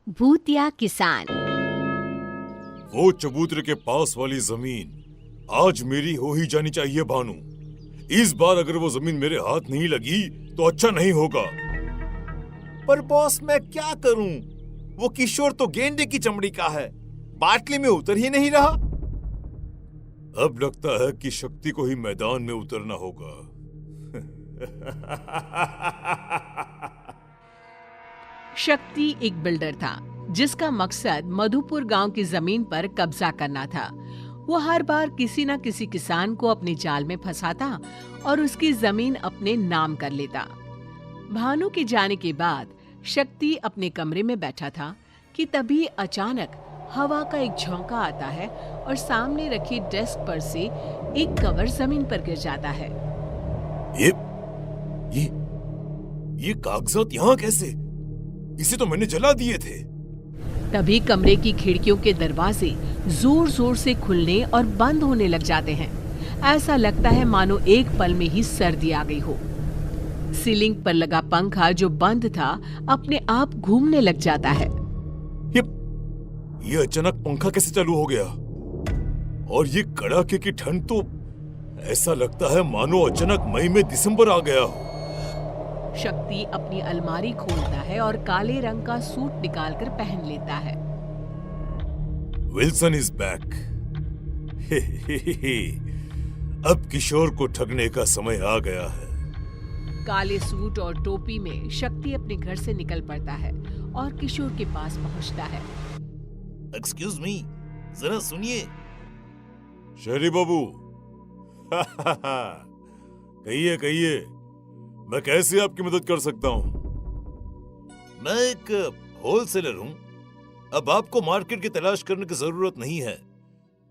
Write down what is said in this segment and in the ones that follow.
भूतिया किसान। वो चबूतरे के पास वाली जमीन आज मेरी हो ही जानी चाहिए भानु। इस बार अगर वो जमीन मेरे हाथ नहीं लगी तो अच्छा नहीं होगा। पर बॉस मैं क्या करूं? वो किशोर तो गेंडे की चमड़ी का है, बाटली में उतर ही नहीं रहा। अब लगता है कि शक्ति को ही मैदान में उतरना होगा। शक्ति एक बिल्डर था जिसका मकसद मधुपुर गांव की जमीन पर कब्जा करना था। वो हर बार किसी न किसी किसान को अपने जाल में फंसाता और उसकी जमीन अपने नाम कर लेता। भानु के जाने के बाद शक्ति अपने कमरे में बैठा था कि तभी अचानक हवा का एक झोंका आता है और सामने रखी डेस्क पर से एक कवर जमीन पर गिर जाता है। ये कागजात यहाँ कैसे? इसे तो मैंने जला दिए थे। तभी कमरे की खिड़कियों के दरवाजे जोर जोर से खुलने और बंद होने लग जाते हैं। ऐसा लगता है मानो एक पल में ही सर्दी आ गई हो। सीलिंग पर लगा पंखा जो बंद था अपने आप घूमने लग जाता है। ये अचानक पंखा कैसे चालू हो गया? और ये कड़ाके की ठंड तो ऐसा लगता है मानो अचानक मई में दिसंबर आ गया हो। शक्ति अपनी अलमारी खोलता है और काले रंग का सूट निकालकर पहन लेता है। Wilson is back. अब किशोर को ठगने का समय आ गया है। काले सूट और टोपी में शक्ति अपने घर से निकल पड़ता है और किशोर के पास पहुंचता है। एक्सक्यूज मी, जरा सुनिए। शहरी बाबू, कहिए, मैं कैसे आपकी मदद कर सकता हूँ? मैं एक होलसेलर हूँ। अब आपको मार्केट की तलाश करने की जरूरत नहीं है।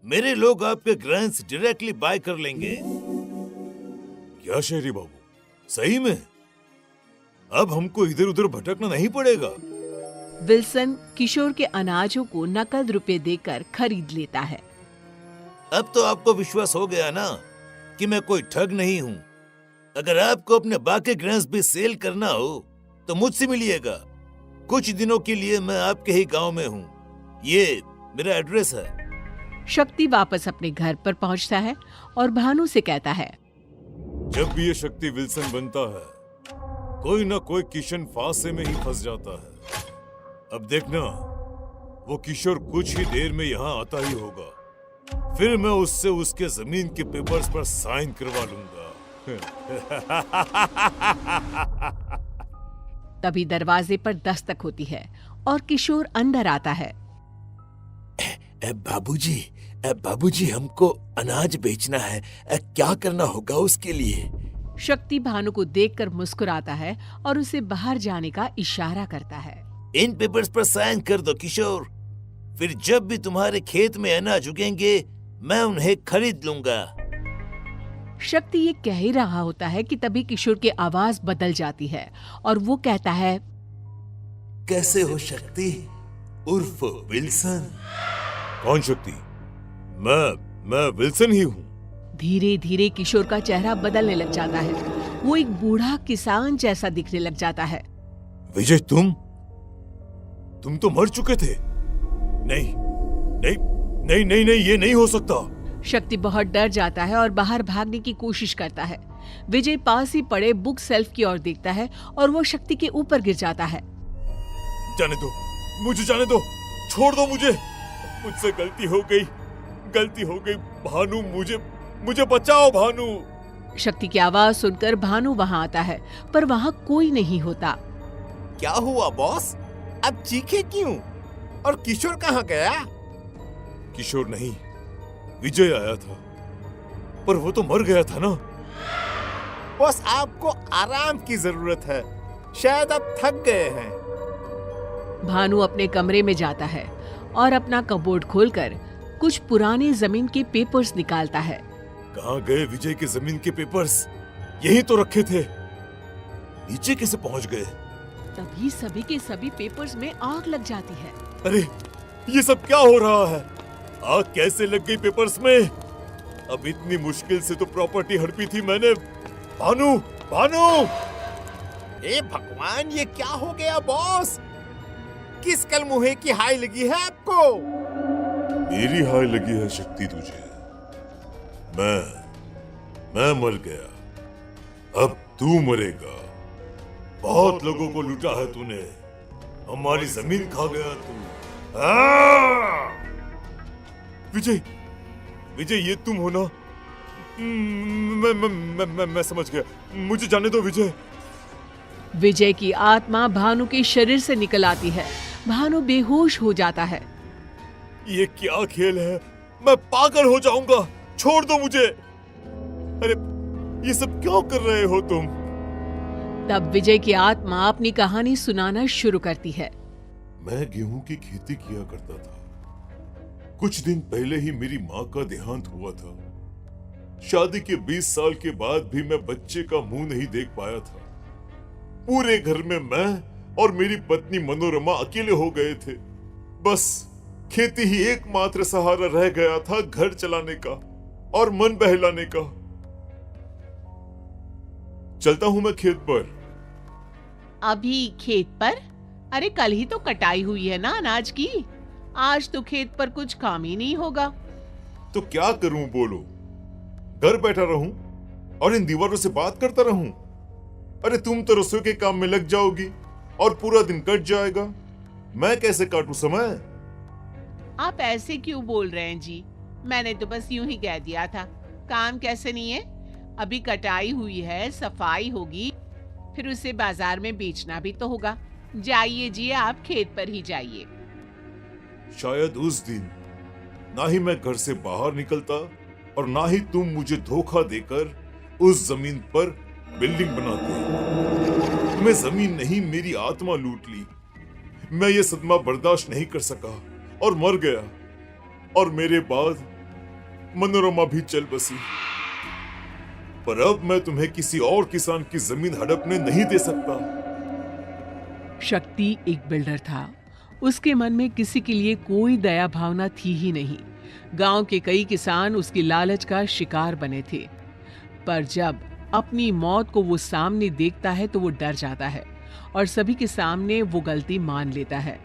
मेरे लोग आपके ग्रेन्स डायरेक्टली बाय कर लेंगे। क्या शहरी बाबू, सही में? अब हमको इधर उधर भटकना नहीं पड़ेगा। विल्सन किशोर के अनाजों को नकद रुपए देकर खरीद लेता है। अब तो आपको विश्वास हो गया ना कि मैं कोई ठग नहीं हूँ। अगर आपको अपने बाकी ग्रेन्स भी सेल करना हो तो मुझसे मिलिएगा। कुछ दिनों के लिए मैं आपके ही गांव में हूँ। ये मेरा एड्रेस है। शक्ति वापस अपने घर पर पहुंचता है और भानु से कहता है, जब भी ये शक्ति विल्सन बनता है कोई ना कोई किशन फांसे में ही फंस जाता है। अब देखना, वो किशोर कुछ ही देर में यहाँ आता ही होगा। फिर मैं उससे उसके जमीन के पेपर्स पर साइन करवा लूंगा। तभी दरवाजे पर दस्तक होती है और किशोर अंदर आता है। बाबूजी, हमको अनाज बेचना है। क्या करना होगा उसके लिए? शक्ति भानु को देखकर मुस्कुराता है और उसे बाहर जाने का इशारा करता है। इन पेपर्स पर साइन कर दो किशोर। फिर जब भी तुम्हारे खेत में अनाज उगेंगे मैं उन्हें खरीद लूंगा। शक्ति ये कह ही रहा होता है कि तभी किशोर की आवाज बदल जाती है और वो कहता है, कैसे हो शक्ति उर्फ विल्सन? कौन शक्ति? मैं विल्सन ही हूँ। धीरे धीरे किशोर का चेहरा बदलने लग जाता है। वो एक बूढ़ा किसान जैसा दिखने लग जाता है। विजय, तुम तो मर चुके थे। नहीं, ये नहीं हो सकता। शक्ति बहुत डर जाता है और बाहर भागने की कोशिश करता है। विजय पास ही पड़े बुक सेल्फ की ओर देखता है और वो शक्ति के ऊपर गिर जाता है। जाने दो, मुझे जाने दो, छोड़ दो मुझे। मुझसे गलती हो गई भानु, मुझे बचाओ भानु। शक्ति की आवाज सुनकर भानु वहाँ आता है पर वहाँ कोई नहीं होता। क्या हुआ बॉस? अब चीखे क्यों? और किशोर कहाँ गया? किशोर नहीं, विजय आया था, पर वो तो मर गया था ना। बॉस, आपको आराम की जरूरत है। शायद आप थक गए हैं। भानु अपने कमरे में जाता है और अपना कबोर्ड खोलकर कुछ पुराने जमीन के पेपर्स निकालता है। कहाँ गए विजय के जमीन के पेपर्स? यहीं तो रखे थे। नीचे कैसे पहुँच गए? तभी सभी के सभी पेपर्स में आग लग जाती है। अरे, ये सब क्या हो रहा है? आग कैसे लग गई पेपर्स में? अब इतनी मुश्किल से तो प्रॉपर्टी हड़पी थी मैंने। भानु! हे भगवान, ये क्या हो गया बॉस? किस कल मुहे की हाय लगी है आपको? मेरी हाय लगी है शक्ति तुझे। मैं मर गया, अब तू मरेगा। बहुत लोगों को लूटा है तूने, हमारी जमीन खा गया तू। विजय, विजय ये तुम हो ना? मैं समझ गया, मुझे जाने दो विजय। विजय की आत्मा भानु के शरीर से निकल आती है। भानु बेहोश हो जाता है। ये क्या खेल है? मैं पागल हो जाऊंगा, छोड़ दो मुझे। अरे ये सब क्यों कर रहे हो तुम? तब विजय की आत्मा अपनी कहानी सुनाना शुरू करती है। मैं गेहूं की खेती किया करता था। कुछ दिन पहले ही मेरी माँ का देहांत हुआ था। शादी के 20 साल के बाद भी मैं बच्चे का मुंह नहीं देख पाया था। पूरे घर में मैं और मेरी पत्नी मनोरमा अकेले हो गए थे। बस खेती ही एकमात्र सहारा रह गया था घर चलाने का और मन बहलाने का। चलता हूं मैं खेत पर। अभी खेत पर? अरे कल ही तो कटाई हुई है ना अनाज की। आज तो खेत पर कुछ काम ही नहीं होगा। तो क्या करूं बोलो? घर बैठा रहूं और इन दीवारों से बात करता रहूं? अरे तुम तो रसोई के काम में लग जाओगी और पूरा दिन कट जाएगा। मैं कैसे काटूं समय? आप ऐसे क्यों बोल रहे हैं जी? मैंने तो बस यूं ही कह दिया था। काम कैसे नहीं है? अभी कटाई हुई है, सफाई होगी, फिर उसे बाजार में बेचना भी तो होगा। जाइए जी, आप खेत पर ही जाइए। शायद उस दिन ना ही मैं घर से बाहर निकलता और ना ही तुम मुझे धोखा देकर उस जमीन पर बिल्डिंग बनाते। तुम्हें जमीन नहीं मेरी आत्मा लूट ली। मैं ये सदमा बर्दाश्त नहीं कर सका और मर गया। और मेरे बाद मनोरमा भी चल बसी। पर अब मैं तुम्हें किसी और किसान की जमीन हड़पने नहीं दे सकता। शक्ति एक बिल्डर था। उसके मन में किसी के लिए कोई दया भावना थी ही नहीं। गांव के कई किसान उसकी लालच का शिकार बने थे। पर जब अपनी मौत को वो सामने देखता है तो वो डर जाता है और सभी के सामने वो गलती मान लेता है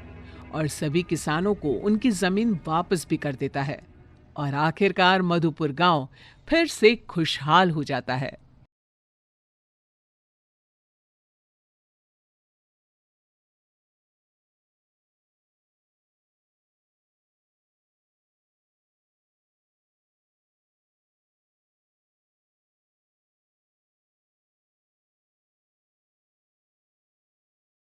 और सभी किसानों को उनकी जमीन वापस भी कर देता है। और आखिरकार मधुपुर गांव फिर से खुशहाल हो जाता है।